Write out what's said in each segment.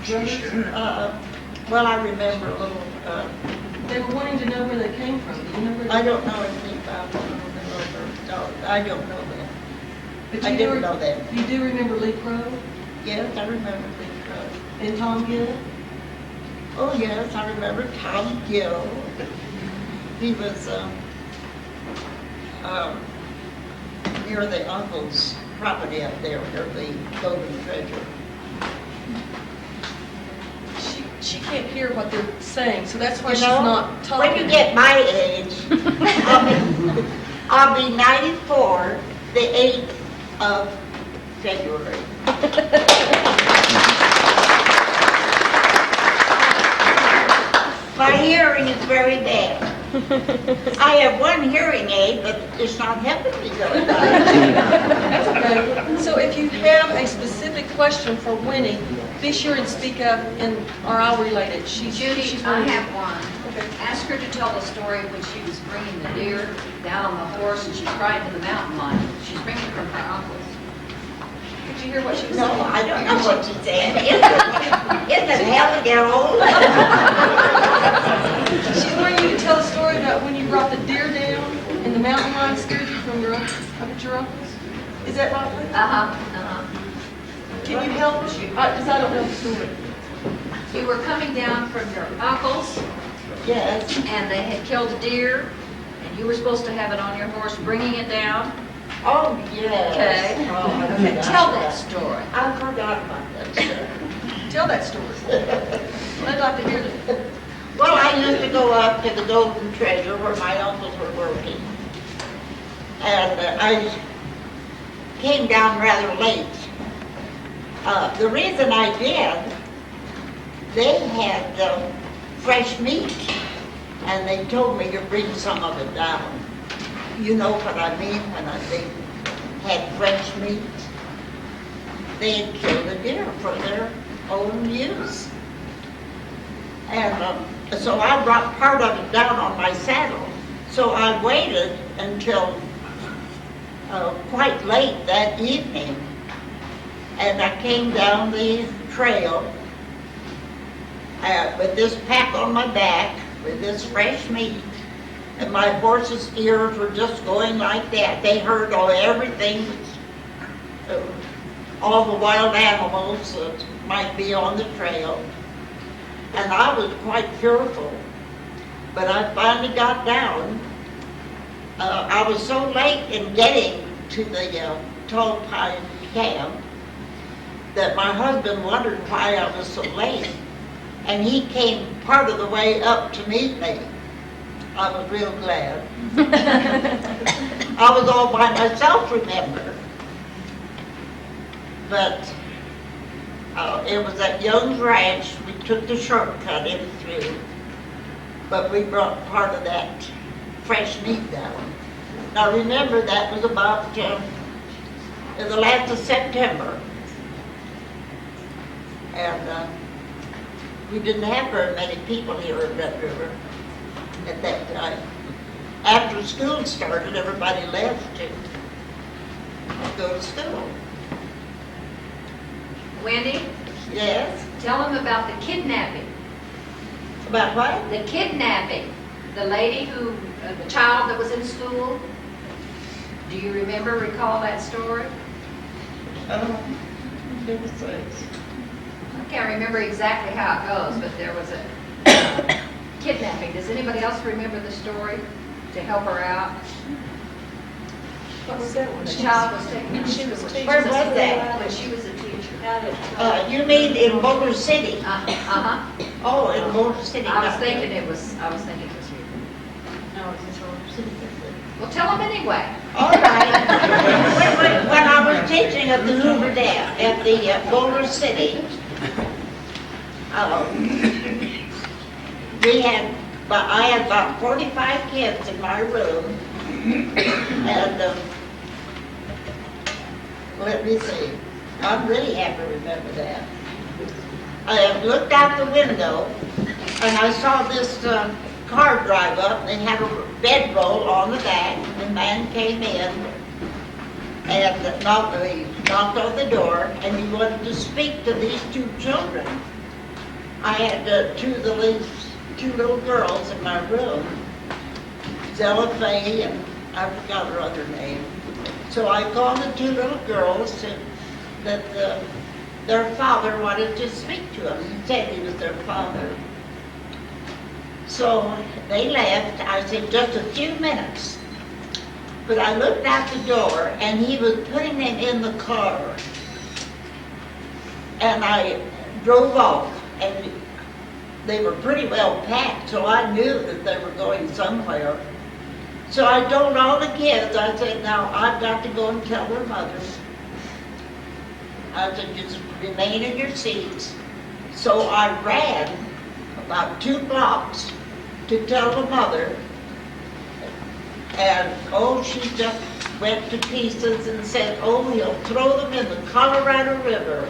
Well, I remember a little. They were wanting to know where they came from. Do you know where they I don't know anything about them. No, I don't know them. But I didn't know that. You do remember Lee Crow Yes, I remember Lee Crow. and Tom Gill? Oh, yes, I remember Tom Gill. He was near the uncle's property up there, near the Golden Treasure. She can't hear what they're saying, so that's why You she's know, not talking. when you get my age, I'll be 94 the 8th of February. My hearing is very bad. I have one hearing aid, but it's not helping me very much. That's okay. So if you have a specific question for Winnie, be sure and speak up, or I'll relate it. Judy, she's I one of have you. one. Okay. Ask her to tell the story when she was bringing the deer down on the horse and she's riding to the mountain lion. She's bringing it from her uncle's. Did you hear what she was No, saying? I don't know what she said. Isn't it hell to get old? She's wanting you to tell a story about when you brought the deer down and the mountain lion scared you from your uncle's. Is that right, Lee? Can you help us? Because I don't know the story. You were coming down from your uncle's Yes. and they had killed a deer and you were supposed to have it on your horse bringing it down. Oh, yes. Okay. Oh, I Okay, forgot tell about that story. I forgot about that story. Tell that story. I'd like to hear it. Well, I used to go up to the Golden Treasure where my uncles were working. And I came down rather late. The reason I did, they had fresh meat, and they told me to bring some of it down. You know what I mean when they had fresh meat? They had killed a deer for their own use. And so I brought part of it down on my saddle. So I waited until quite late that evening. And I came down the trail with this pack on my back, with this fresh meat. And my horse's ears were just going like that. They heard everything, all the wild animals that might be on the trail. And I was quite fearful. But I finally got down. I was so late in getting to the Tall Pine camp that my husband wondered why I was so late. And he came part of the way up to meet me. I was real glad. I was all by myself, remember. But it was at Young's Ranch. We took the shortcut in through. But we brought part of that fresh meat down. Now remember, that was about the last of September. And we didn't have very many people here in Red River at that time. After school started, everybody left to go to school. Wendy, Yes? tell them about the kidnapping. About what? The kidnapping. The lady who, the child that was in school. Do you recall that story? I can't remember exactly how it goes, but there was a kidnapping. Does anybody else remember the story to help her out? What was that one? The child was taken. Where was that? When she was a teacher. You mean in Boulder City? Uh-huh. Oh, in Boulder City. I was thinking it was you. No, it's in Boulder City. Well, tell them anyway. All right. When I was teaching at the Hoover Dam, at the Boulder City, I had about 45 kids in my room, and let me see, I really have to remember that. I looked out the window, and I saw this car drive up, and they had a bedroll on the back. The man came in and knocked on the door, and he wanted to speak to these two children. I had two little girls in my room, Zella Faye and I forgot her other name. So I called the two little girls that their father wanted to speak to them. He said he was their father. So they left. I said, just a few minutes. But I looked out the door, and he was putting them in the car. And I drove off, and they were pretty well packed, so I knew that they were going somewhere. So I told all the kids, I said, now I've got to go and tell their mothers. I said, just remain in your seats. So I ran about 2 blocks to tell the mother. And, oh, she just went to pieces and said, oh, he'll throw them in the Colorado River.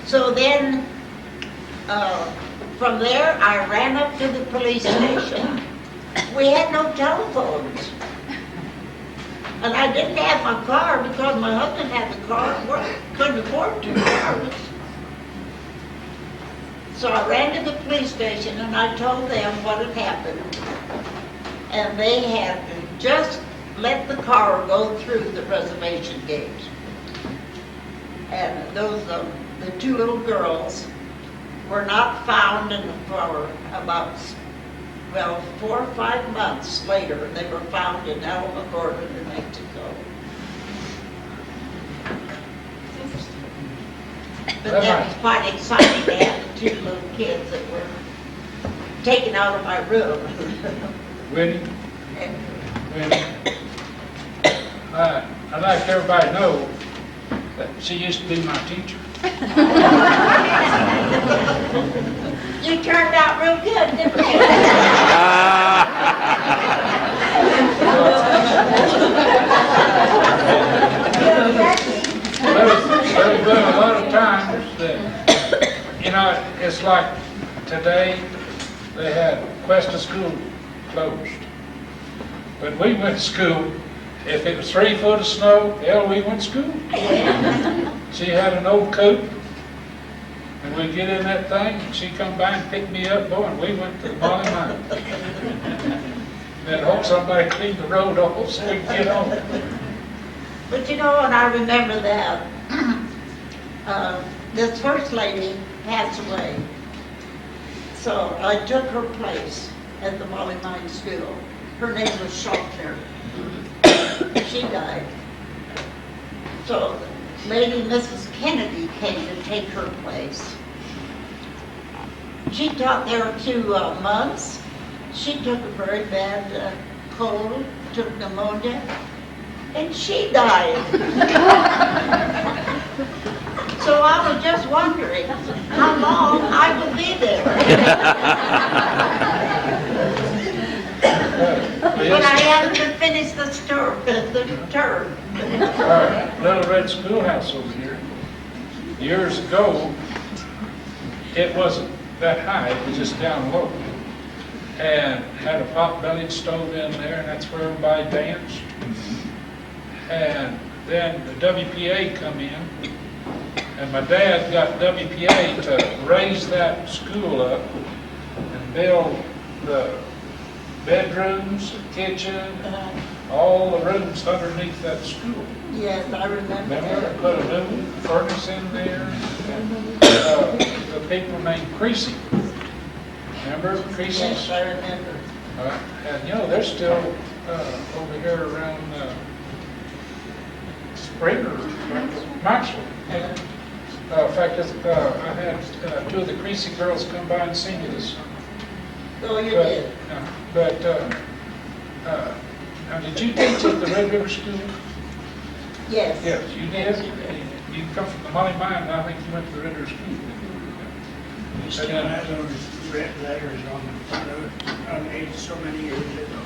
So then, from there, I ran up to the police station. We had no telephones. And I didn't have my car because my husband had the car and couldn't afford 2 cars. So I ran to the police station and I told them what had happened. And they had just let the car go through the reservation gate. And those, the 2 little girls were not found for about, well, 4 or 5 months later. They were found in Alamogordo, New Mexico. But that was quite exciting to have the 2 little kids that were taken out of my room. Winnie, I'd like everybody to know that she used to be my teacher. You turned out real good, didn't you? There's been a lot of times that, you know, it's like today they had Cuesta School closed. When we went to school, if it was 3 foot of snow, hell, we went to school. She had an old coat, and we'd get in that thing, and she'd come by and pick me up, boy, and we went to the Molly Mine. And then hope somebody cleaned the road off so we could get home. But you know, and I remember that this first lady passed away. So I took her place at the Molly Mine School. Her name was Schaffner. She died. So Lady Mrs. Kennedy came to take her place. She taught there a few months. She took a very bad cold, took pneumonia, and she died. So I was just wondering how long I would be there. But I haven't finished the term. Our little red schoolhouse over here, years ago, it wasn't that high, it was just down low. And had a pot-bellied stove in there, and that's where everybody danced. And then the WPA come in, and my dad got WPA to raise that school up and build the bedrooms, the kitchen, all the rooms underneath that school. Yes, I remember. Remember, I put a new furnace in there. The people named Creasy. Remember Creasy's? Yes, I remember. And you know, they're still over here around Springer, Marshall. In fact, I had 2 of the Creasy girls come by and see me this summer. Oh, you did? Now, did you teach at the Red River School? Yes. Yes, you did? You come from the Molly Mine, and I think you went to the Red River School. He still has those red letters on the front of it, on age so many years ago.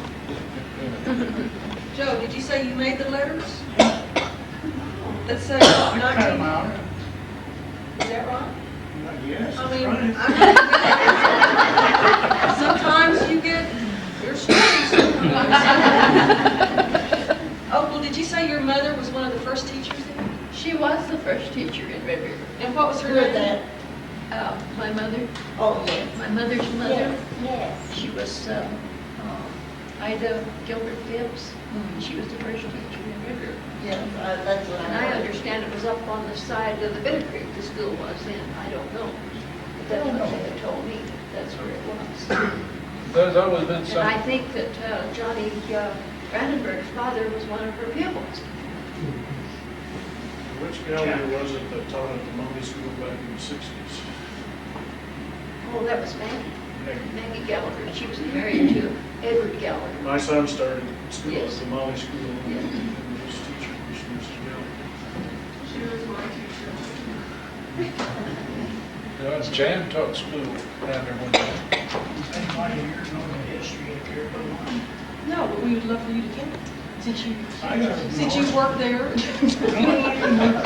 Joe, did you say you made the letters? That say I cut them 19? out. Is that right? Yes, I it's mean, running. sometimes you get your stories. Opal, did you say your mother was one of the first teachers there? She was the first teacher in Red River. And what was her Heard name? that. my mother? Oh, yes. My mother's mother? Yes. She was Ida Gilbert Gibbs. She was the first teacher in River. Yes, that's what And I understand it was up on the side of the Bitter Creek the school was in. I don't know. But that's what they had told me. That's where it was. There's always been And I some, think that Johnny Brandenburg's father was one of her pupils. Which Gallagher was it that taught at the Motley School back in the 60s? Oh, that was Maggie. Maggie. Maggie Gallagher. She was married to Edward Gallagher. My son started school at Yes. the Motley School, Yes. and his teacher was Mr. Gallagher. She was my Jan taught school down there one day. I want to hear no history of your one. No, but we would love for you to come, since you I gotta work there. I don't want to know.